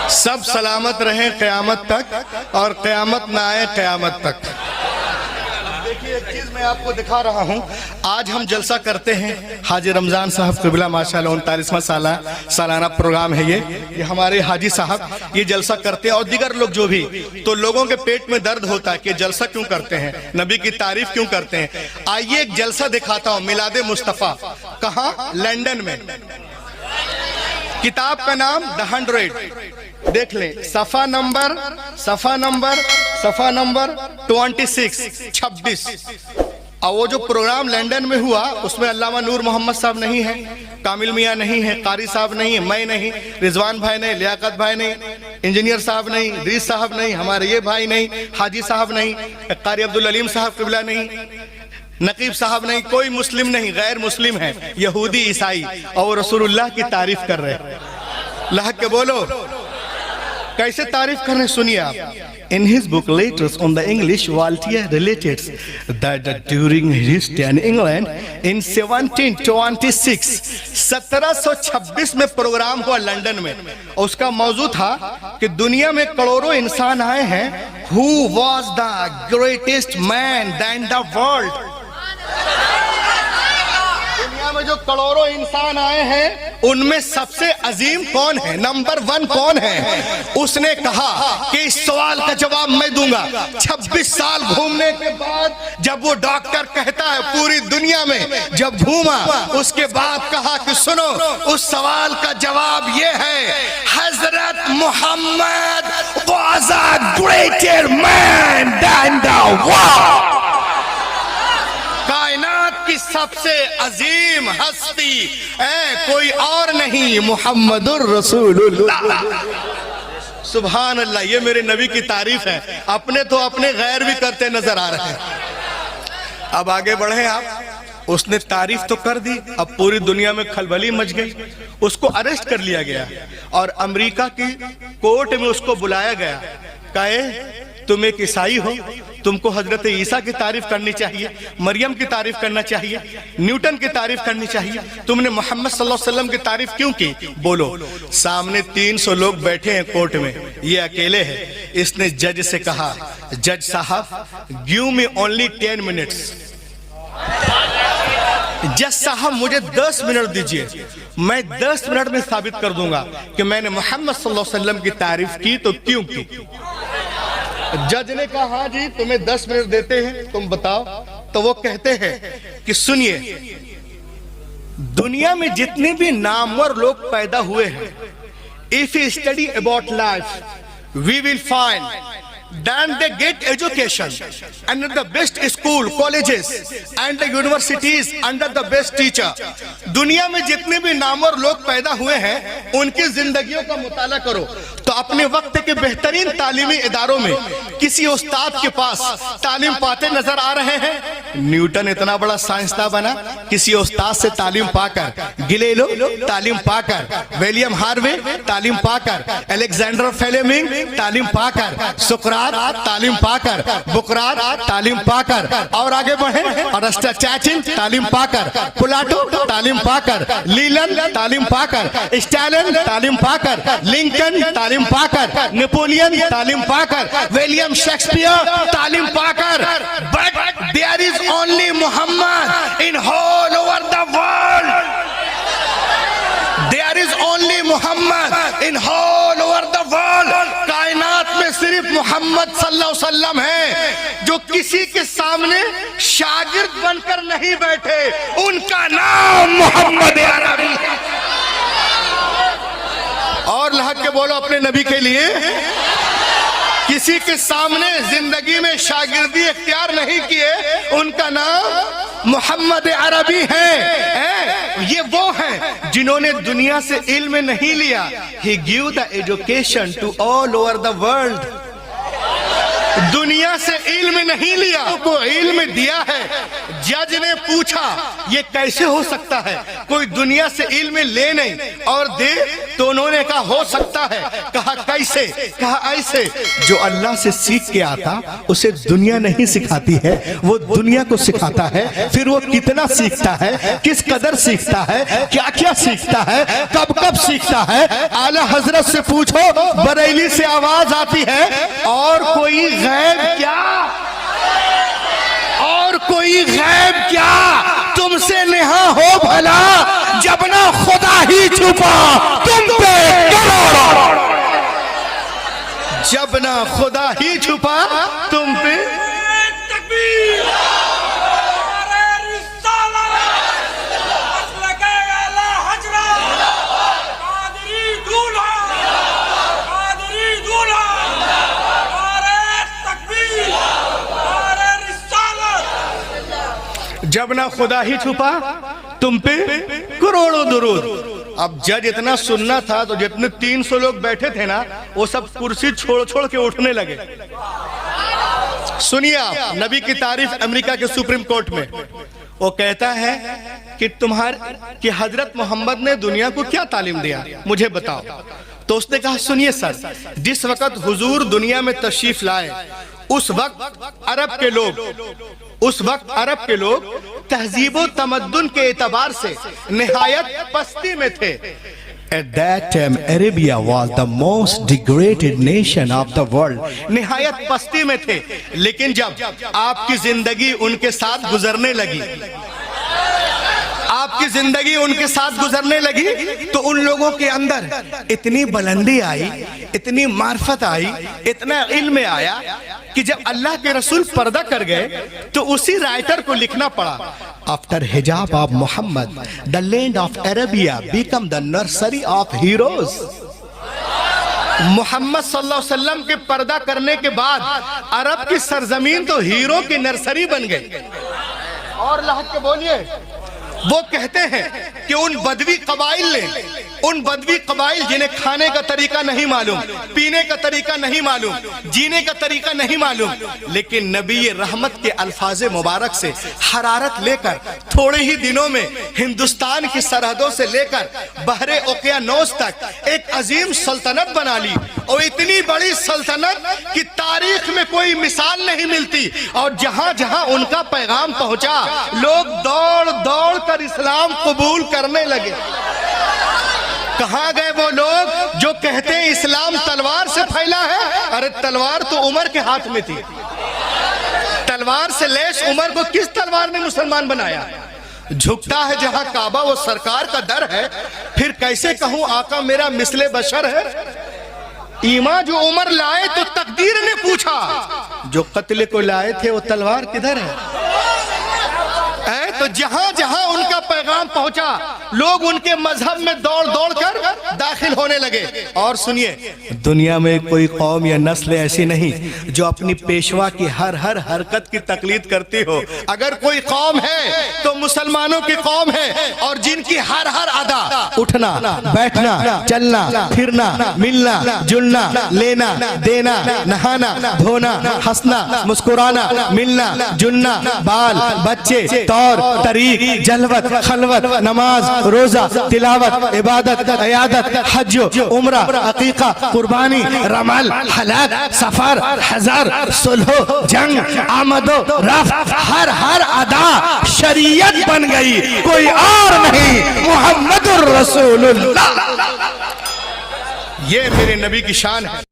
सब सलामत रहें क़यामत तक और क़यामत ना आए क़यामत तक। देखिए एक चीज मैं आपको दिखा रहा हूं। आज हम जलसा करते हैं हाजी रमजान साहब क़िबला माशाअल्लाह 39वां सालाना प्रोग्राम है ये हमारे हाजी साहब ये जलसा करते हैं और दीगर लोग जो भी, तो लोगों के पेट में दर्द होता है कि जलसा क्यों करते हैं, नबी की तारीफ क्यों करते हैं। आइए एक जलसा दिखाता हूं, मिलादे मुस्तफ़ा। कहाँ? लंदन में। किताब का नाम द 100। देख लें, सफा नंबर 26। और वो जो प्रोग्राम लंदन में हुआ उसमें अल्लामा नूर मोहम्मद साहब नहीं है, कामिल मियाँ नहीं है, कारी साहब नहीं है, मैं नहीं, रिजवान भाई नहीं, लियाकत भाई नहीं, इंजीनियर साहब नहीं, रीस साहब नहीं, हमारे ये भाई नहीं, हाजी साहब नहीं, कारी अब्दुल अलीम साहब क़िबला नहीं, नकीब साहब नहीं, कोई मुस्लिम नहीं, गैर मुस्लिम है, यहूदी ईसाई, और रसूलुल्लाह की तारीफ कर रहे हैं। लहक के बोलो, कैसे तारीफ कर रहे हैं सुनिए आप। In his book Letters on the English, Voltaire relates that during his stay in England in 1726, 1726 में प्रोग्राम हुआ लंदन में। उसका मौजू था कि दुनिया में करोड़ों इंसान आए हैं। Who was the greatest man in the world? दुनिया में जो करोड़ों इंसान आए हैं उनमें सबसे अजीम कौन है, नंबर 1 कौन है? उसने कहा कि इस सवाल का जवाब मैं दूंगा। 26 साल घूमने के बाद जब वो डॉक्टर कहता है पूरी दुनिया में जब घूमा, उसके बाद कहा कि सुनो, उस सवाल का जवाब ये है, हजरत Mohammad was a greater man than the world। कायनात की सबसे अजीम हस्ती कोई और नहीं, मुहम्मदुर रसूलुल्लाह। सुभान अल्लाह, ये मेरे नबी की तारीफ है। अपने तो अपने गैर भी करते नजर आ रहे हैं। अब आगे बढ़े आप। उसने तारीफ तो कर दी, अब पूरी दुनिया में खलबली मच गई। उसको अरेस्ट कर लिया गया और अमेरिका की कोर्ट में उसको बुलाया गया। कहे तुम एक ईसाई हो, तुमको हजरत ईसा की तारीफ करनी चाहिए, मरियम की तारीफ करना चाहिए, न्यूटन की तारीफ करनी चाहिए, तुमने मोहम्मद सल्लल्लाहु अलैहि वसल्लम की तारीफ क्यों की? बोलो। सामने 300 लोग बैठे हैं कोर्ट में, ये अकेले हैं। इसने जज से कहा, जज साहब गिव मी ओनली 10 मिनट्स। जज साहब मुझे 10 मिनट दीजिए, मैं 10 मिनट में साबित कर दूंगा कि मैंने मोहम्मद सल्लल्लाहु अलैहि वसल्लम की तारीफ की तो क्यों की। जज ने कहा हाँ जी तुम्हें 10 मिनट देते हैं, तुम बताओ। तो वो कहते हैं कि सुनिए, दुनिया में जितने भी नामवर लोग पैदा हुए हैं, if you study about life we will find then they get education under the best school, colleges and the universities under the best teacher। दुनिया में जितने भी नामवर लोग पैदा हुए हैं उनकी जिंदगियों का मुताला करो तो अपने वक्त के बेहतरीन तालीमी इदारों में किसी उस्ताद के पास तालीम पाते नजर आ रहे हैं। न्यूटन इतना बड़ा साइंसदान बना किसी उस्ताद से तालीम पाकर, गिलेलो तालीम पाकर, विलियम हार्वे तालीम पाकर, अलेक्जेंडर फ्लेमिंग तालीम पाकर, सुकरात तालीम पाकर, बुकरात तालीम पाकर, और आगे बढ़े अरिस्टोटेल तालीम पाकर, प्लेटो तालीम पाकर, लीलन तालीम पाकर, स्टालिन तालीम पाकर, लिंकन तालीम पाकर, नेपोलियन तालीम पाकर, विलियम शेक्सपियर तालीम पाकर। But there is only Muhammad in whole over the world. There is only Muhammad in whole over the world. कायनात में सिर्फ मोहम्मद सल्लल्लाहु अलैहि वसल्लम है जो किसी के सामने शागिर्द बनकर नहीं बैठे, उनका नाम मोहम्मद अरबी है। और लहक के बोलो अपने नबी के लिए। किसी के सामने जिंदगी में शागिर्दी इख्तियार नहीं किए, उनका नाम मोहम्मद अरबी है। ये वो हैं जिन्होंने दुनिया से इल्म नहीं लिया। He gave the education to all over the world। दुनिया से इल्म नहीं लिया, को इल्म दिया है। जज ने पूछा ये कैसे हो सकता है, कोई दुनिया से इल्म ले नहीं और दे, तो उन्होंने कहा हो सकता है। कहा कैसे? कहा ऐसे, जो अल्लाह से सीख के आता उसे दुनिया नहीं सिखाती है, वो दुनिया को सिखाता है। फिर वो कितना सीखता है, किस कदर सीखता है, क्या क्या सीखता है, कब कब सीखता है। आला हजरत से पूछो, बरेली से आवाज आती है, और कोई गैब क्या, और कोई गैब क्या तुमसे नेहा हो भला, जब ना खुदा ही छुपा तुम पे करोड़ों, जब ना खुदा ही छुपा तुम पे। जब ना खुदा ही छुपा तुम पे करोड़ों दुरूद। अब जज इतना सुनना था तो जितने 300 लोग बैठे थे ना, वो सब कुर्सी छोड़ छोड़ के उठने लगे। सुनिए आप, नबी की तारीफ अमेरिका के सुप्रीम कोर्ट में वो कहता है कि हजरत मोहम्मद ने दुनिया को क्या तालीम दिया, मुझे बताओ। तो उसने कहा सुनिए सर, जिस वक्त हुजूर दुनिया में तशरीफ लाए उस वक्त अरब के लोग तहजीब व तमद्दुन के एतबार से निहायत पस्ती में थे। At that time, Arabia was the most degraded nation of the world. निहायत पस्ती में थे। लेकिन जब आपकी जिंदगी उनके साथ गुजरने लगी, आपकी जिंदगी उनके साथ गुजरने लगी, तो उन लोगों के अंदर इतनी बुलंदी आई, इतनी मार्फत आई, इतना इल्म आया कि जब अल्लाह के रसूल पर्दा कर गए तो उसी राइटर को लिखना पड़ा, आफ्टर हिजाब of Muhammad the land of Arabia become the nursery of heroes. Muhammad सल्लल्लाहु अलैहि वसल्लम के पर्दा करने के बाद अरब की सरजमीन तो हीरो की नर्सरी बन गई। और लहक के बोलिए, वो कहते हैं कि उन बदवी कबाइल जिन्हें खाने का तरीका नहीं मालूम, पीने का तरीका नहीं मालूम, जीने का तरीका नहीं मालूम, लेकिन नबी रहमत के अल्फाज मुबारक से हरारत लेकर थोड़े ही दिनों में हिंदुस्तान की सरहदों से लेकर बहरे ओकियानोस तक एक अजीम सल्तनत बना ली। और इतनी बड़ी सल्तनत की तारीख में कोई मिसाल नहीं मिलती। और जहां जहां उनका पैगाम पहुंचा, लोग दौड़ दौड़ कर इस्लाम कबूल करने लगे। कहां गए वो लोग जो कहते हैं इस्लाम तलवार से फैला है? अरे तलवार तो उमर के हाथ में थी। तलवार से लैस उमर को किस तलवार ने मुसलमान बनाया? झुकता है जहां काबा वो सरकार का दर है, फिर कैसे कहूं आका मेरा मिसले बशर है। ईमा जो उमर लाए तो तकदीर ने पूछा, जो कत्ले को लाए थे वो तलवार किधर है? तो जहां जहां उनका पैगाम पहुंचा, लोग उनके मजहब में दौड़ दौड़ कर दाखिल होने लगे। और सुनिए, दुनिया में कोई कौम या नस्ल ऐसी नहीं जो अपनी पेशवा की हर हर हरकत की तकलीद करती हो। अगर कोई कौम है तो मुसलमानों की कौम है, और जिनकी हर हर अदा, उठना, बैठना, चलना, फिरना, मिलना, जुलना, लेना, देना, नहाना, धोना, हंसना, मुस्कुराना, मिलना, जुलना, बाल बच्चे, तौर तरीक, जलवत, खलवत, नमाज, रोजा, तिलावत, इबादत, अयादत, हज, उम्रा, अकीका, कुर्बानी, रमल, हलाल, सफर, हजार, सुलह, जंग, आमदो, रफ, हर हर अदा शरीयत बन गई, कोई और नहीं, मुहम्मदुर रसूलुल्लाह। ये मेरे नबी की शान है।